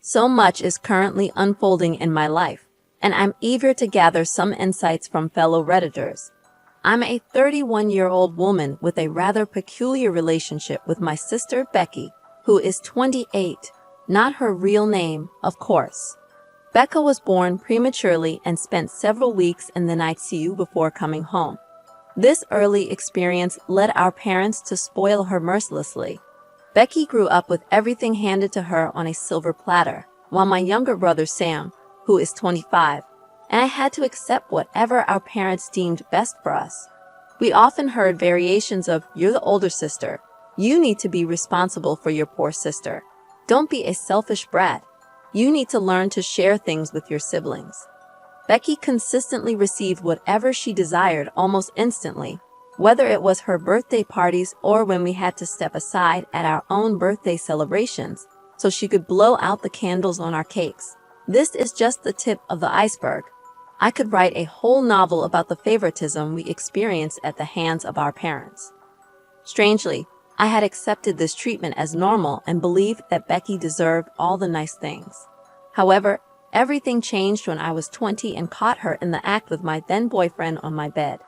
So much is currently unfolding in my life, and I'm eager to gather some insights from fellow Redditors. I'm a 31-year-old woman with a rather peculiar relationship with my sister Becky, who is 28, not her real name, of course. Becca was born prematurely and spent several weeks in the ICU before coming home. This early experience led our parents to spoil her mercilessly. Becky grew up with everything handed to her on a silver platter, while my younger brother Sam, who is 25, and I had to accept whatever our parents deemed best for us. We often heard variations of, "You're the older sister. You need to be responsible for your poor sister. Don't be a selfish brat. You need to learn to share things with your siblings." Becky consistently received whatever she desired almost instantly, whether it was her birthday parties or when we had to step aside at our own birthday celebrations so she could blow out the candles on our cakes. This is just the tip of the iceberg. I could write a whole novel about the favoritism we experienced at the hands of our parents. Strangely, I had accepted this treatment as normal and believed that Becky deserved all the nice things. However, everything changed when I was 20 and caught her in the act with my then boyfriend on my bed.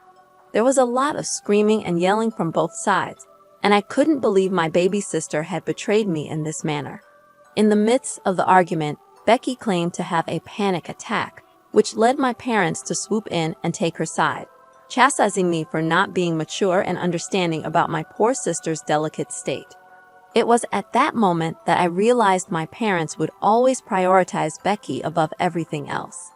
There was a lot of screaming and yelling from both sides, and I couldn't believe my baby sister had betrayed me in this manner. In the midst of the argument, Becky claimed to have a panic attack, which led my parents to swoop in and take her side, chastising me for not being mature and understanding about my poor sister's delicate state. It was at that moment that I realized my parents would always prioritize Becky above everything else.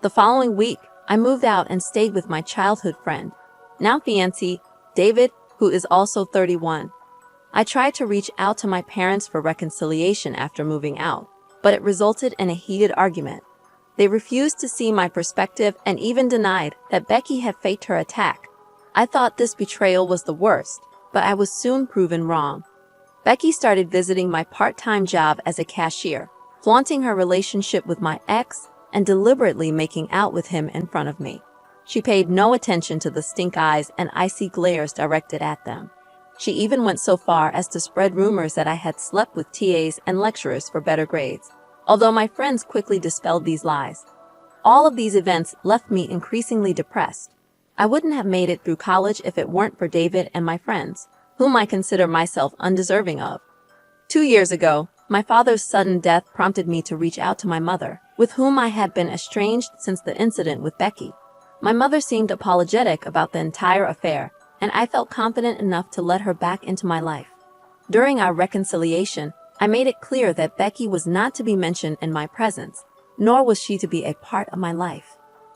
The following week, I moved out and stayed with my childhood friend, now fiancé, David, who is also 31. I tried to reach out to my parents for reconciliation after moving out, but it resulted in a heated argument. They refused to see my perspective and even denied that Becky had faked her attack. I thought this betrayal was the worst, but I was soon proven wrong. Becky started visiting my part-time job as a cashier, flaunting her relationship with my ex and deliberately making out with him in front of me. She paid no attention to the stink eyes and icy glares directed at them. She even went so far as to spread rumors that I had slept with TAs and lecturers for better grades, although my friends quickly dispelled these lies. All of these events left me increasingly depressed. I wouldn't have made it through college if it weren't for David and my friends, whom I consider myself undeserving of. 2 years ago, my father's sudden death prompted me to reach out to my mother, with whom I had been estranged since the incident with Becky. My mother seemed apologetic about the entire affair, and I felt confident enough to let her back into my life. During our reconciliation, I made it clear that Becky was not to be mentioned in my presence, nor was she to be a part of my life.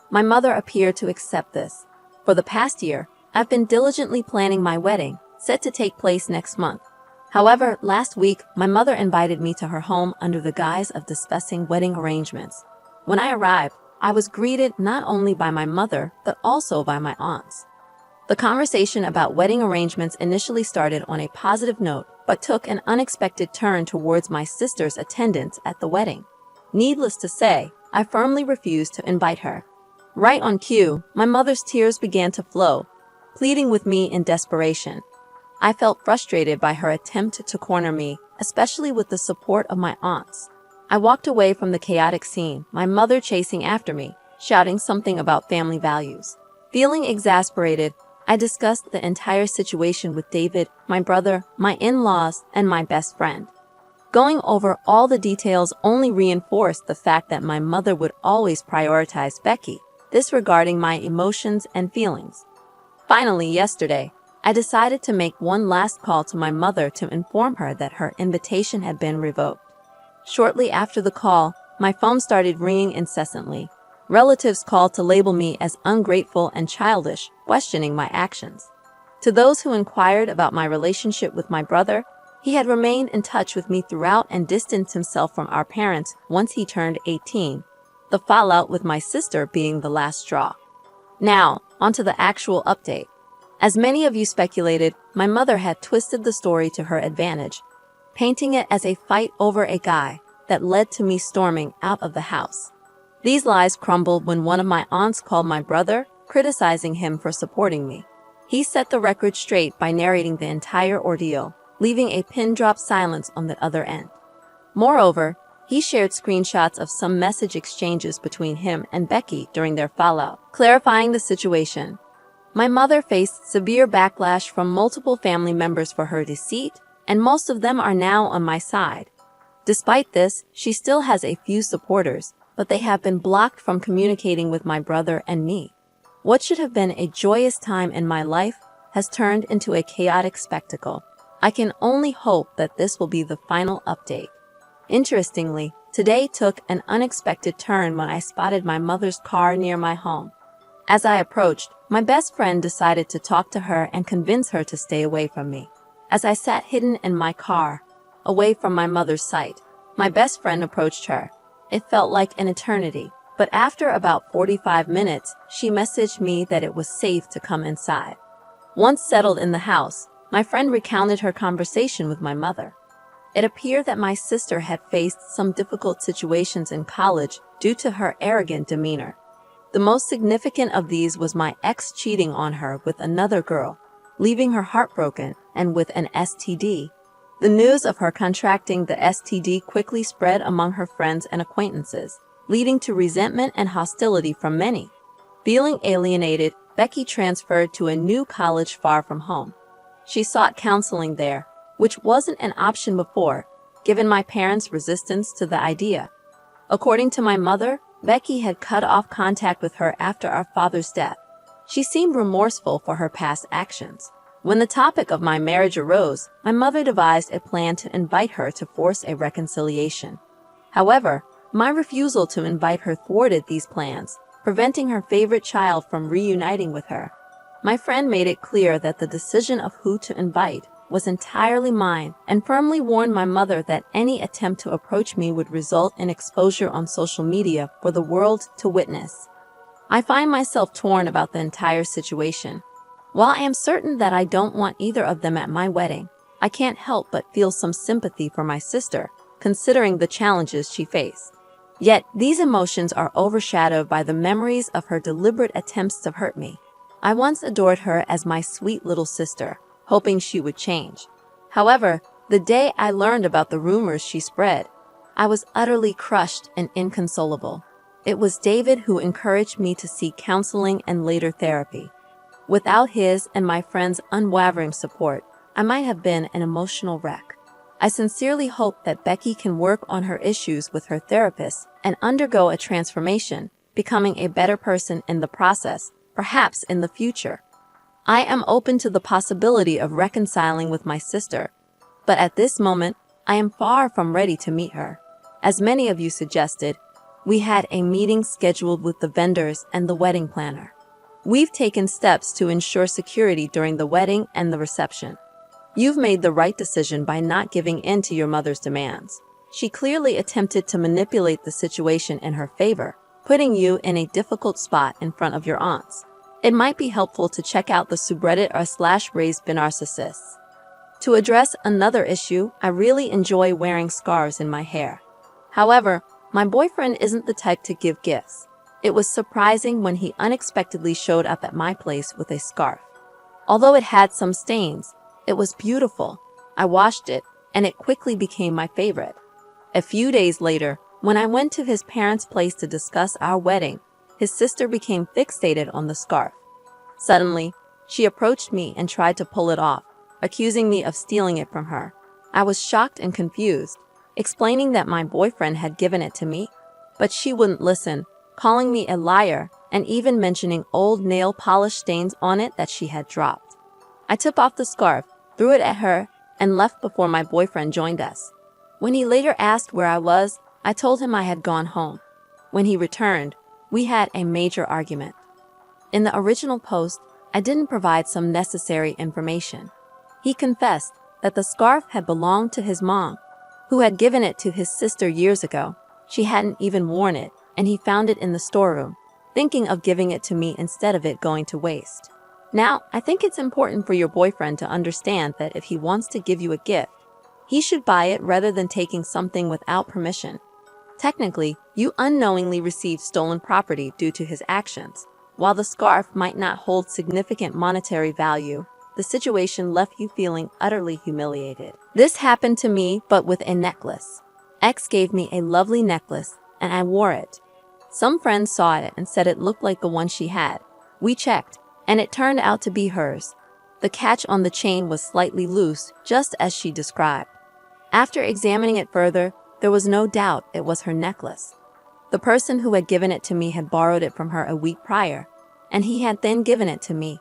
My mother appeared to accept this. For the past year, I've been diligently planning my wedding, set to take place next month. However, last week, my mother invited me to her home under the guise of discussing wedding arrangements. When I arrived, I was greeted not only by my mother, but also by my aunts. The conversation about wedding arrangements initially started on a positive note, but took an unexpected turn towards my sister's attendance at the wedding. Needless to say, I firmly refused to invite her. Right on cue, my mother's tears began to flow, pleading with me in desperation. I felt frustrated by her attempt to corner me, especially with the support of my aunts. I walked away from the chaotic scene, my mother chasing after me, shouting something about family values. Feeling exasperated, I discussed the entire situation with David, my brother, my in-laws, and my best friend. Going over all the details only reinforced the fact that my mother would always prioritize Becky, disregarding my emotions and feelings. Finally, yesterday, I decided to make one last call to my mother to inform her that her invitation had been revoked. Shortly after the call, my phone started ringing incessantly. Relatives called to label me as ungrateful and childish, questioning my actions. To those who inquired about my relationship with my brother, he had remained in touch with me throughout and distanced himself from our parents once he turned 18, the fallout with my sister being the last straw. Now, onto the actual update. As many of you speculated, my mother had twisted the story to her advantage, painting it as a fight over a guy that led to me storming out of the house. These lies crumbled when one of my aunts called my brother, criticizing him for supporting me. He set the record straight by narrating the entire ordeal, leaving a pin-drop silence on the other end. Moreover, He shared screenshots of some message exchanges between him and Becky during their fallout, clarifying the situation. My mother faced severe backlash from multiple family members for her deceit, and most of them are now on my side. Despite this, she still has a few supporters, but they have been blocked from communicating with my brother and me. What should have been a joyous time in my life has turned into a chaotic spectacle. I can only hope that this will be the final update. Interestingly, today took an unexpected turn when I spotted my mother's car near my home. As I approached, my best friend decided to talk to her and convince her to stay away from me. As I sat hidden in my car, away from my mother's sight, my best friend approached her. It felt like an eternity, but after about 45 minutes, she messaged me that it was safe to come inside. Once settled in the house, my friend recounted her conversation with my mother. It appeared that my sister had faced some difficult situations in college due to her arrogant demeanor. The most significant of these was my ex cheating on her with another girl, leaving her heartbroken and with an STD. The news of her contracting the STD quickly spread among her friends and acquaintances, leading to resentment and hostility from many. Feeling alienated, Becky transferred to a new college far from home. She sought counseling there, which wasn't an option before, given my parents' resistance to the idea. According to my mother, Becky had cut off contact with her after our father's death. She seemed remorseful for her past actions. When the topic of my marriage arose, my mother devised a plan to invite her to force a reconciliation. However, my refusal to invite her thwarted these plans, preventing her favorite child from reuniting with her. My friend made it clear that the decision of who to invite was entirely mine and firmly warned my mother that any attempt to approach me would result in exposure on social media for the world to witness. I find myself torn about the entire situation. While I am certain that I don't want either of them at my wedding, I can't help but feel some sympathy for my sister, considering the challenges she faced. Yet, these emotions are overshadowed by the memories of her deliberate attempts to hurt me. I once adored her as my sweet little sister, hoping she would change. However, the day I learned about the rumors she spread, I was utterly crushed and inconsolable. It was David who encouraged me to seek counseling and later therapy. Without his and my friends' unwavering support, I might have been an emotional wreck. I sincerely hope that Becky can work on her issues with her therapist and undergo a transformation, becoming a better person in the process, perhaps in the future. I am open to the possibility of reconciling with my sister, but at this moment, I am far from ready to meet her. As many of you suggested, we had a meeting scheduled with the vendors and the wedding planner. We've taken steps to ensure security during the wedding and the reception. You've made the right decision by not giving in to your mother's demands. She clearly attempted to manipulate the situation in her favor, putting you in a difficult spot in front of your aunts. It might be helpful to check out the subreddit r/raised_narcissists. To address another issue, I really enjoy wearing scarves in my hair. However, my boyfriend isn't the type to give gifts. It was surprising when he unexpectedly showed up at my place with a scarf. Although it had some stains, it was beautiful. I washed it, and it quickly became my favorite. A few days later, when I went to his parents' place to discuss our wedding, his sister became fixated on the scarf. Suddenly, she approached me and tried to pull it off, accusing me of stealing it from her. I was shocked and confused, explaining that my boyfriend had given it to me, but she wouldn't listen, calling me a liar and even mentioning old nail polish stains on it that she had dropped. I took off the scarf, threw it at her, and left before my boyfriend joined us. When he later asked where I was, I told him I had gone home. When he returned, we had a major argument. In the original post, I didn't provide some necessary information. He confessed that the scarf had belonged to his mom, who had given it to his sister years ago. She hadn't even worn it, and he found it in the storeroom, thinking of giving it to me instead of it going to waste. Now, I think it's important for your boyfriend to understand that if he wants to give you a gift, he should buy it rather than taking something without permission. Technically, you unknowingly received stolen property due to his actions. While the scarf might not hold significant monetary value, the situation left you feeling utterly humiliated. This happened to me, but with a necklace. X gave me a lovely necklace, and I wore it. Some friends saw it and said it looked like the one she had. We checked, and it turned out to be hers. The catch on the chain was slightly loose, just as she described. After examining it further, there was no doubt it was her necklace. The person who had given it to me had borrowed it from her a week prior, and he had then given it to me.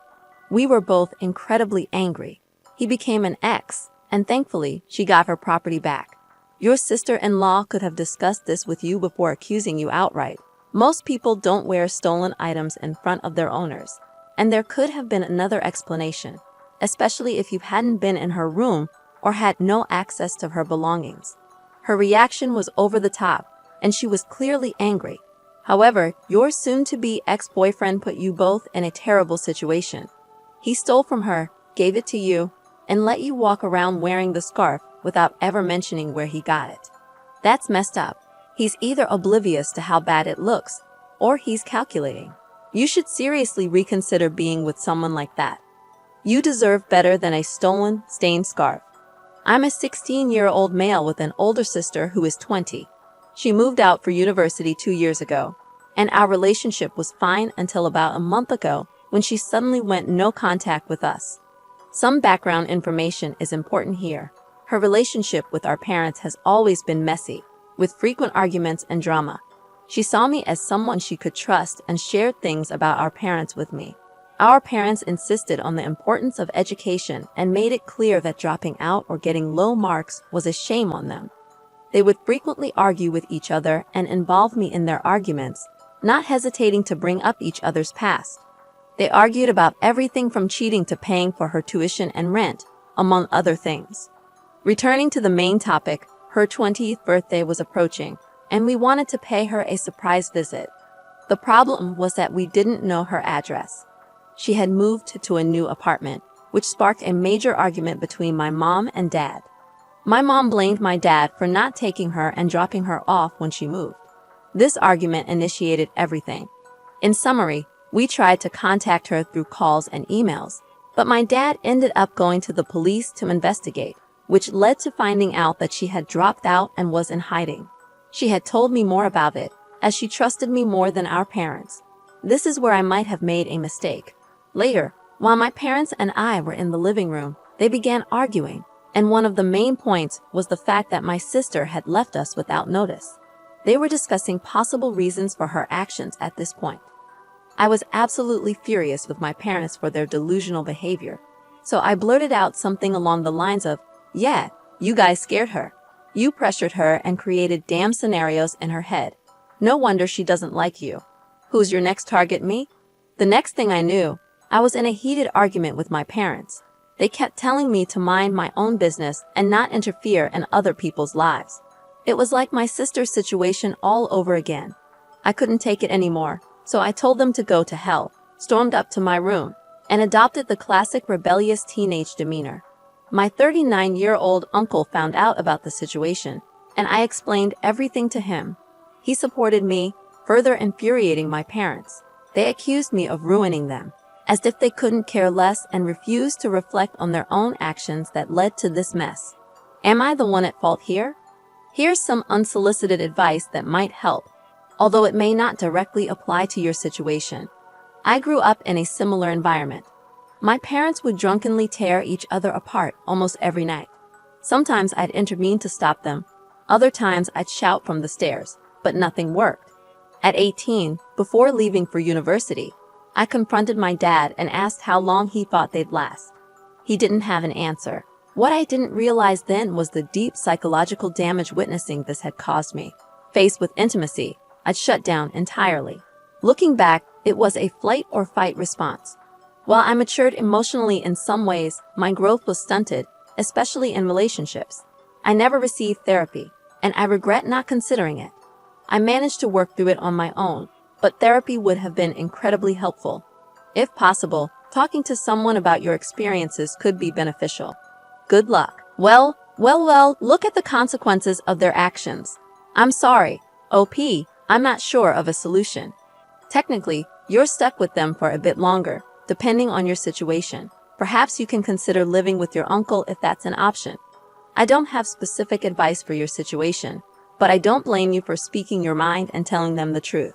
We were both incredibly angry. He became an ex, and thankfully, she got her property back. Your sister-in-law could have discussed this with you before accusing you outright. Most people don't wear stolen items in front of their owners, and there could have been another explanation, especially if you hadn't been in her room or had no access to her belongings. Her reaction was over the top, and she was clearly angry. However, your soon-to-be ex-boyfriend put you both in a terrible situation. He stole from her, gave it to you, and let you walk around wearing the scarf without ever mentioning where he got it. That's messed up. He's either oblivious to how bad it looks, or he's calculating. You should seriously reconsider being with someone like that. You deserve better than a stolen, stained scarf. I'm a 16-year-old male with an older sister who is 20. She moved out for university 2 years ago, and our relationship was fine until about a month ago when she suddenly went no contact with us. Some background information is important here. Her relationship with our parents has always been messy, with frequent arguments and drama. She saw me as someone she could trust and shared things about our parents with me. Our parents insisted on the importance of education and made it clear that dropping out or getting low marks was a shame on them. They would frequently argue with each other and involve me in their arguments, not hesitating to bring up each other's past. They argued about everything from cheating to paying for her tuition and rent, among other things. Returning to the main topic, her 20th birthday was approaching, and we wanted to pay her a surprise visit. The problem was that we didn't know her address. She had moved to a new apartment, which sparked a major argument between my mom and dad. My mom blamed my dad for not taking her and dropping her off when she moved. This argument initiated everything. In summary, we tried to contact her through calls and emails, but my dad ended up going to the police to investigate, which led to finding out that she had dropped out and was in hiding. She had told me more about it, as she trusted me more than our parents. This is where I might have made a mistake. Later, while my parents and I were in the living room, they began arguing, and one of the main points was the fact that my sister had left us without notice. They were discussing possible reasons for her actions at this point. I was absolutely furious with my parents for their delusional behavior, so I blurted out something along the lines of, "Yeah, you guys scared her. You pressured her and created damn scenarios in her head. No wonder she doesn't like you. Who's your next target, me?" The next thing I knew, I was in a heated argument with my parents. They kept telling me to mind my own business and not interfere in other people's lives. It was like my sister's situation all over again. I couldn't take it anymore, so I told them to go to hell, stormed up to my room, and adopted the classic rebellious teenage demeanor. My 39-year-old uncle found out about the situation, and I explained everything to him. He supported me, further infuriating my parents. They accused me of ruining them, as if they couldn't care less, and refused to reflect on their own actions that led to this mess. Am I the one at fault here? Here's some unsolicited advice that might help, although it may not directly apply to your situation. I grew up in a similar environment. My parents would drunkenly tear each other apart almost every night. Sometimes I'd intervene to stop them. Other times I'd shout from the stairs, but nothing worked. At 18, before leaving for university, I confronted my dad and asked how long he thought they'd last. He didn't have an answer. What I didn't realize then was the deep psychological damage witnessing this had caused me. Faced with intimacy, I'd shut down entirely. Looking back, it was a flight or fight response. While I matured emotionally in some ways, my growth was stunted, especially in relationships. I never received therapy, and I regret not considering it. I managed to work through it on my own, but therapy would have been incredibly helpful. If possible, talking to someone about your experiences could be beneficial. Good luck. Well, look at the consequences of their actions. I'm sorry, OP, I'm not sure of a solution. Technically, you're stuck with them for a bit longer, depending on your situation. Perhaps you can consider living with your uncle if that's an option. I don't have specific advice for your situation, But I don't blame you for speaking your mind and telling them the truth.